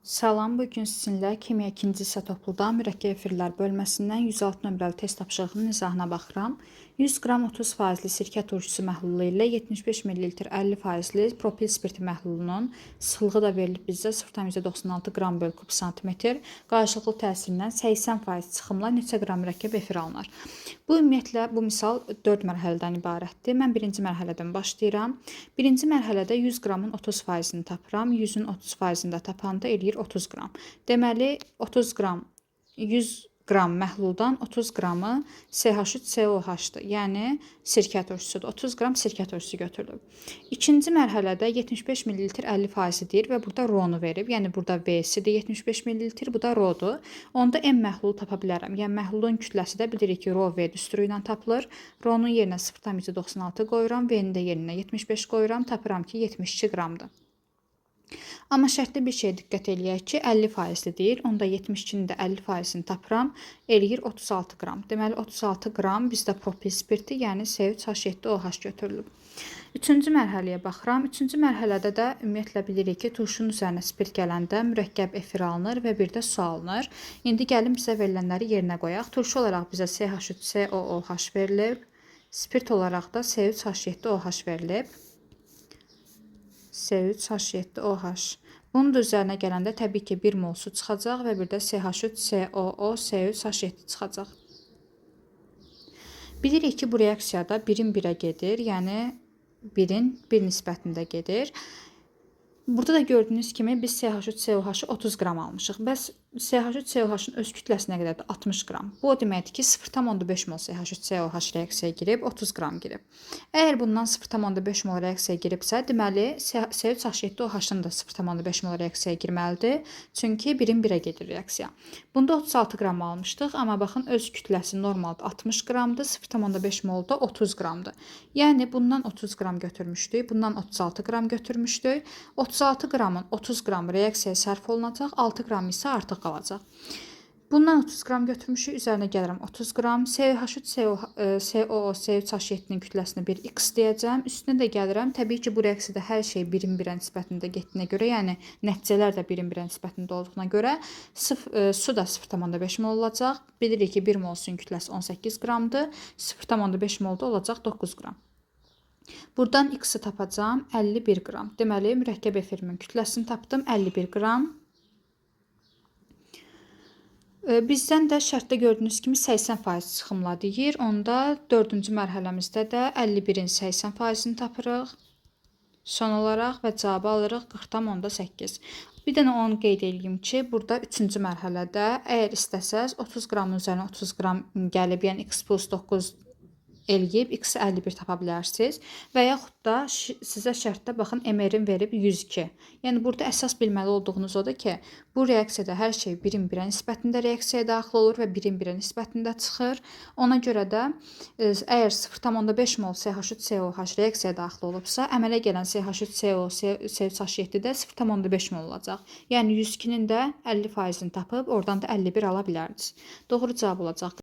Salam, bugün sizinlə kimya 2-ci hissə topluda mürəkkəb efirlər bölməsindən 106 nömrəli test tapşırığının izahına baxıram. 100 qram 30% sirkə turşusu məhlulu ilə 75 ml 50% propil spirti məhlulunun sıxlığı da verilib bizə 0,96 qram böl kub santimetr. Qarşılıqlı təsirindən 80% çıxımla neçə qram mürəkkəb efir alınır. Ümumiyyətlə, bu misal 4 mərhələdən ibarətdir. Mən birinci mərhələdən başlayıram. Birinci mərhələdə 100 qramın 30%-ni tapıram. 100-ün 30%-ni də tapanda eləyir 30 qram. Deməli, 30 qram 100 qram məhluldan 30 qramı CH3COH-dır. Yəni sirkə turşusudur. 30 qram sirkə turşusu götürülüb. İkinci mərhələdə 75 ml 50%-dir və burada R-nu verib. Yəni burada V-sidir 75 ml, bu da R-dur. Onda M məhlulu tapa bilərəm. Yəni məhlulun kütləsi də bilirik ki, R-V düsturu ilə tapılır. R-nun yerinə 0,96 qoyuram, V-ni də yerinə 75 qoyuram, tapıram ki, 72 qramdır. Amma şərtli bir şeyə diqqət eləyək ki, 50%-dir. Onda 72-nin də 50%-ni tapıram, eləyir 36 qram. Deməli, 36 qram bizdə propil spirti, yəni C3H7OH götürülüb. Üçüncü mərhələyə baxıram. Üçüncü mərhələdə də ümumiyyətlə bilirik ki, turşunun üzərinə spirt gələndə mürəkkəb efir alınır və bir də su alınır. İndi gəlin bizə verilənləri yerinə qoyaq. Turşu olaraq bizə CH3COOH verilib. Spirt olaraq da C3H7OH verilib. C3H7OH. Bunun da üzərinə gələndə təbii ki 1 mol su çıxacaq və bir də CH3COO C3H7 çıxacaq. Bilirik ki bu reaksiyada 1-in 1-ə gedir, yəni 1-in 1 nisbətində gedir. Burada da gördüyünüz kimi biz CH3COH-ı 30 qram almışıq. Bəs CH3COH-ın öz kütləsi nə qədərdir? 60 qram. Bu o deməkdir ki, 0,5 mol CH3COH reaksiyaya girib 30 qram girib. Əgər bundan 0,5 mol reaksiyaya giribsə, deməli C3H7OH-ın da 0,5 mol reaksiyaya girməlidir. Çünki 1-in 1-ə gedir reaksiya. Bunda 36 qram almışdıq, amma baxın öz kütləsi normalda 60 qramdır, 0,5 mol da 30 qramdır. Yəni bundan 30 qram götürmüşdük, bundan 36 qram götürmüşdük. 36 qramın 30 qram reaksiyaya sərf olunacaq, 6 qram isə artıq qalacaq. Bundan 30 qram götürmüşük, üzərinə gəlirəm 30 qram. CH3COO C3H7-nin kütləsini bir X deyəcəm. Üstünə də gəlirəm. Təbii ki, bu reaksiyada hər şey 1-in 1-ə nisbətində getdiyinə görə, yəni nəticələr də 1-in 1-ə nisbətində olduğuna görə su da 0,5 mol olacaq. Bilirik ki, 1 mol suyun kütləsi 18 qramdır. 0,5 mol da olacaq 9 qram. Buradan X-i tapacağım 51 qram. Deməli, mürəkkəb efirimin kütləsini tapdım 51 qram. Bizdən də şərtdə gördüyünüz kimi 80% çıxımla deyir. Onda 4-cü mərhələmizdə də 51-in 80%-ni tapırıq. Son olaraq və cavabı alırıq 40,8. Bir dənə onu qeyd edeyim ki, burada 3-cü mərhələdə əgər istəsəz 30 qramın üzərinə 30 qram gəlib, yəni X plus 9 eləyib, X-i 51 tapa bilərsiniz və yaxud da sizə şərtdə baxın MR-in verib 102. Yəni burada əsas bilməli olduğunuz odur ki, bu reaksiyada hər şey 1-in 1-ə nisbətində reaksiyaya daxil olur və 1-in 1-ə nisbətində çıxır. Ona görə də əgər 0,5 mol CH3COH reaksiyaya daxil olubsa, əmələ gələn CH3CO C3H7 də 0,5 mol olacaq. Yəni 102-nin də 50%-ni tapıb oradan da 51 ala bilərdiniz. Doğru cavab olacaq.